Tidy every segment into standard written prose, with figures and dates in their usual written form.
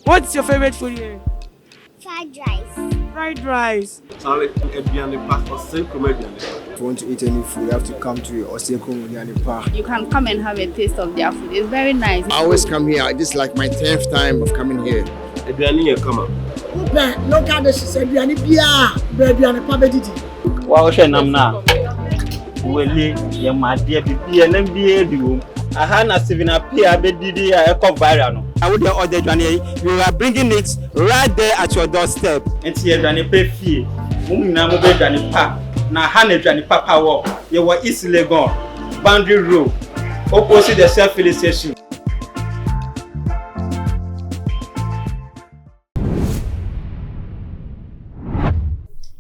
What's your favorite food here? Fried rice. Fried rice. Sorry, if you want to eat any food, you have to come to Osenko Park. You can come and have a taste of their food. It's very nice. I always come here. This is like my 10th time of coming here. Local dishes, Ebiani Bia, Ebiani Pabedidi. Wow, Shenamna. Well, you my dear BB and MBA. I had a 7 up here, Bedidi, a viral. I would order Johnny. You are bringing it right there at your doorstep. And here, Johnny pay fee. Namu Johnny Pa. Na Hane Johnny Papa walk. You were easily gone. Boundary road. Opposite the self-filling station.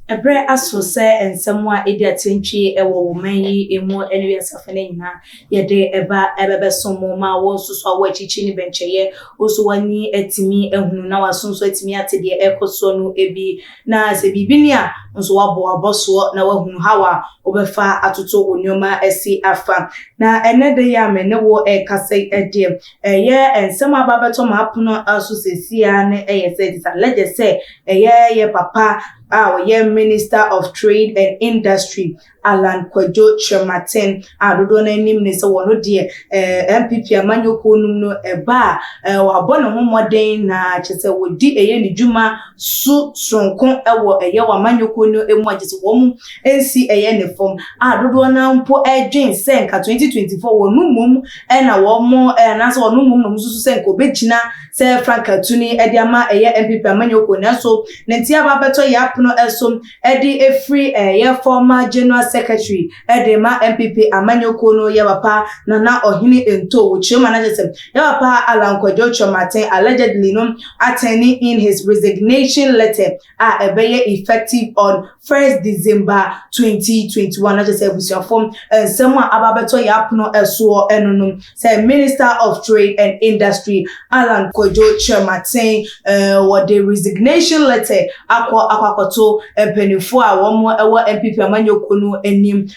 Ebre aso se ensemo a edi atentwi ewo woman yi emu enu yasafene nyina yede eba ebebe somo ma wo nsuso awo achichi ni bencheye oso wani etimi ehunu na wasonso etimi atede ekoso no ebi na se bibini a nso wabo aboso na wahunu hawa obefa atoto onyoma esi afa na enede ya me ne wo ekase ede eye ensemo ababeto ma apono aso sesia ne eye se disalege se ye papa Minister of Trade and Industry Alan Kwadwo Kyeremanteng adodo na nim ne se wono de NPP amanyoko num no eba wabɔ ne homoden na kyese wodi eye ne dwuma su sonko ewo eye wamanyoko no emu agese wom ensi eye ne fom adodo na mpo edwen se nka 2024 wonu mum na womo na se wonu mum no mususu se nka obegina se Frank Atuni ede ama eye NPP amanyoko na so nentia babeto ya no esom edi efree ye former general secretary edema NPP amanyoko no ye papa nana ohini ento wo chema na jesem ye papa Alan Kwadwo Kyeremanteng allegedly no attending in his resignation letter ebeye effective on 1st December 2021 na jesem busia form ensemo ababeto ya no eso enunum say Minister of Trade and Industry Alan Kwadwo Kyeremanteng what the resignation letter akwakoto penifo a womo ewo NPP amanyoko no enim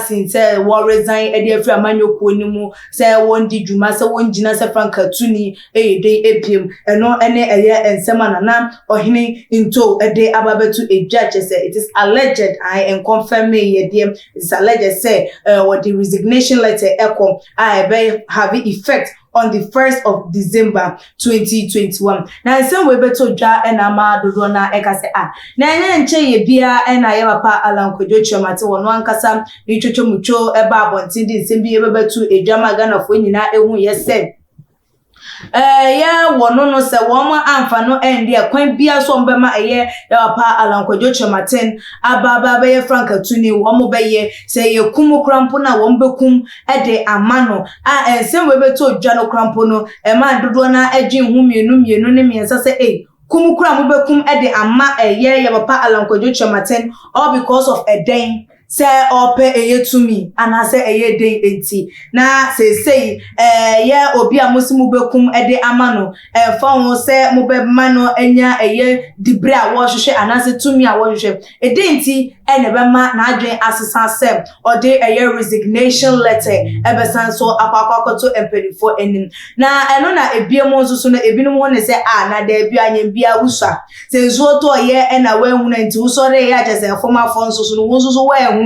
since wo resign e dey free amanyoko nimu say won di dwuma say won gina say Frank Atuni dey epiem eno ene eye ensema nana ohini into e dey ababetu ejudge say it is alleged and confirm me ye dey it's alleged say what the resignation letter ekom be have effect on the 1st of December 2021. Na nsem we beto dwa na ma dodo na ekase na enye nche ye bia na ye papa Alan Kwadwo Kyeremanteng wono ankasa ni twotwomucho eba abontin di nsem bi ye bebetu edwama Ghana fo nyina ehu ye se wono no se womo amfa no endi akwan bia so mbema eye papa Alan Kwadwo Kyeremanteng ababa be Frank Atuni womo beye se ye kumu krampo na wombekum ede amano ensem we beto dwa no krampo no ma dodo na agyin hu mienu ne miensa se kumu kram bekum ede ama ye papa Alan Kwadwo Kyeremanteng all because of a day say ope eye to me and I say eye dey enti na say ye obi amosimu bekum ede amano fa won say mo be mano enya eye dibre a wo hwehwe anase to me a wo hwehwe ede enti ene be ma na adwen asesa sem ode eye resignation letter ebesan so akwakoto empedifo enim na eno na ebiemo nsusu na ebinum ho ne say na da bia anyem bia wusa se nso to ye ena wa hu na enti usore ya jese former fo nsusu no nsusu wa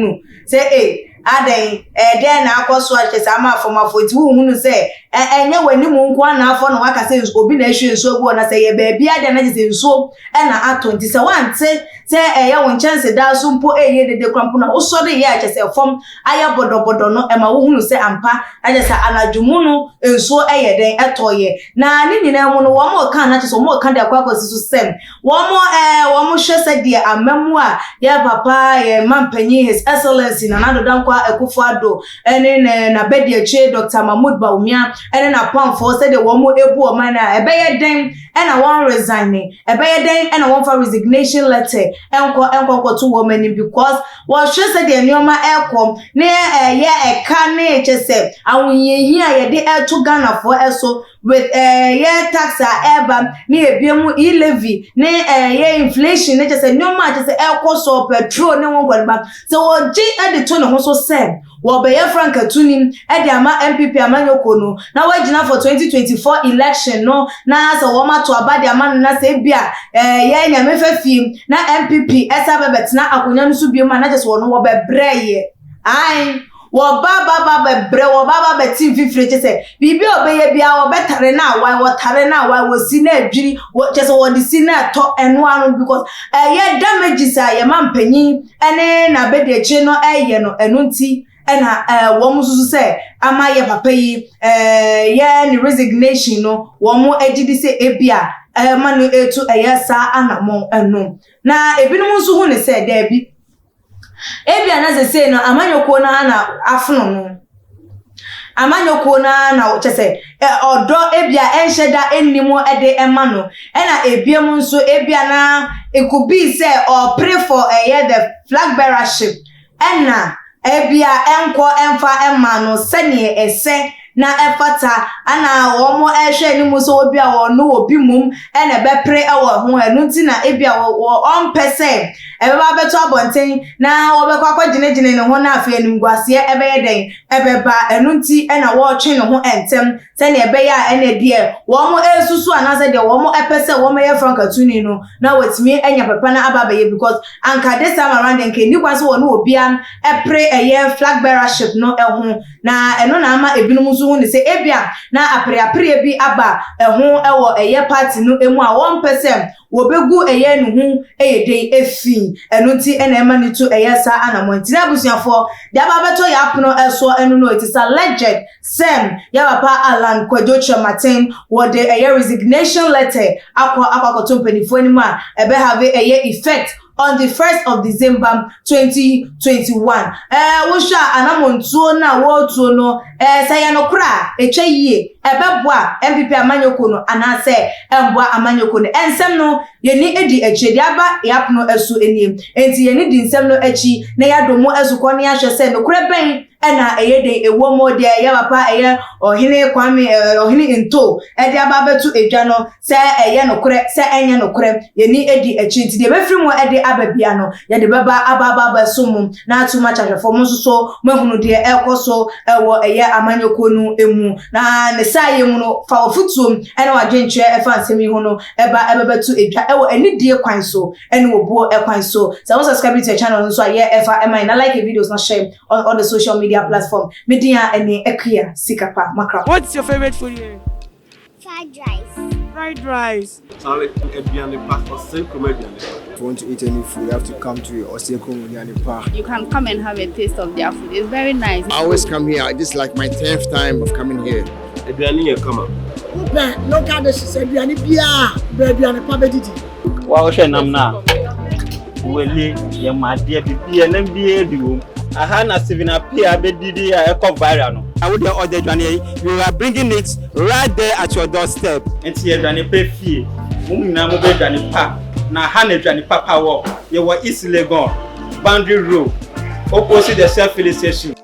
say aden den na akoso achese ama afoma foti wu hunu say enye wani mu nko na afọ na waka say obi na ehwe nso gu na say ye ba bia den na jese nso na atonti say wante say ye won chance da so mpo eye dede krampo na usode ye achese fom aya bodobodo no ma wo hunu say ampa achese anadwumu no nso eye den etoye na ni nyina mu no wo mo kan na achese wo kan de akwakosi so sem wo mo hwe say de amamu a ye papa ye mampanyi his excellency na nado dankwa Ekufuado ene na bedi eche Dr. Mahmoud Baumia ene na pamfo say de wo mo ebu o man na ebeye den ena won resign ebeye den ena won for resignation letter enko to woman because wo hwe say de nioma ekom ne ye eka ne eche say awunye hia ye de eto Ghana for eso with ye tax eba ne ebiemu levy ne ye inflation ne eche say nioma eche say enko so petrol ne won gba so wo ji e de to no so say wo be ye frank atunim e de ama NPP amanyoko no na wagina for 2024 election no na so wo ma to aba de ama no na se bia ye nya mefafiem na NPP esa bebetina akonya no so biem na just wo no wo be breye ai wo baba bebre wo baba betin fifire chese bibi obeye bia wo betare na why wo tare na why wo si na adwiri wo chese wo di si na to eno anu because ye damages a ye mampanyin ene na bedeche no eye no eno nti ena wo mususu se ama ye papa yi ye ni resignation no wo mu agidi se ebia manu etu eyesa anamon eno na ebinum nso hu ne se da bi ebia na ze say no amanyoko na afuno no amanyoko na chese odo ebia enheda enimo ede ema no na ebiem nso ebia na it could be say or pray for the flag bearership na ebia enko emfa ema no sene ese na efata ana wo mo ehwe enimo so obi a wo no obi mum na be pray ewo ho enu nti na ebia wo on person ebeba beto abonten na wo be kwakwa ginegine ne ho na afa enimguase ebe yeden ebeba enu nti na wo twe ne ho entem se na ebe ya ene die wo mo esusu anase de wo mo epese wo me ye frank atuni no na wetimi enya papa na ababaye because anka this time around nke ni kwase wo no obi am e pray eye flag bearership no eho na eno na ama ebinum so hu ne se ebia na apre bi aba eho ewo eye party no emu a 1% wobegu eye no hu eyeden efi eno nti ena ema ni to eye sa anamonti na busuafo de aba beto ya apono eso eno no it is alleged sem ya papa Alan Kyeremanteng wo de eye resignation letter akwa tompanifo ni ma ebe have eye effect on the 1st of December 2021 wo sha anamontuo na wo tuo no say no kra etwa yie ebeboa NPP amanyoko no anase emboa amanyoko no ensem no yeni edi echedi aba yapno esu enim enti yeni di nsem no echi na yadomo esuko ne ahwe se no kra ben ena eyede ewo mo de ya papa eye ohine kwame ohine into edi aba betu edwa no se eye no kra se enye no kra yeni edi echi enti de befiri mo edi ababia no ye de baba aba sumum na atuma chahwefo mo so mahunu de ekoso ewo eye amanyoko no emu na ne saye mu no fa ofutuom ena wadwenche efa nsemi hu no eba ebebetu edwa ewo enidie kwan so ena obuo ekwan so so subscribe to the channel so aye efa ema na like the videos na share on the social media platform media ene ekia sikapa makra. What's your favorite food here? Fried rice. Fried rice. If you want to eat any food, you have to come to Osekum Park. You can come and have a taste of their food. It's very nice. I always come here. This is like my 10th time of coming here. Local dishes aduane bia aduane pa bedidi wa wo hwe nam na wele ye made bibia na bia diwo aha na Sivina Pia bedidi ya eko viral no I would the order aduane you are bringing it right there at your doorstep enti ye aduane pa fie mum na mo be aduane pa na ha na aduane papa wo ye wo East Legon boundary road opposite the self-filling station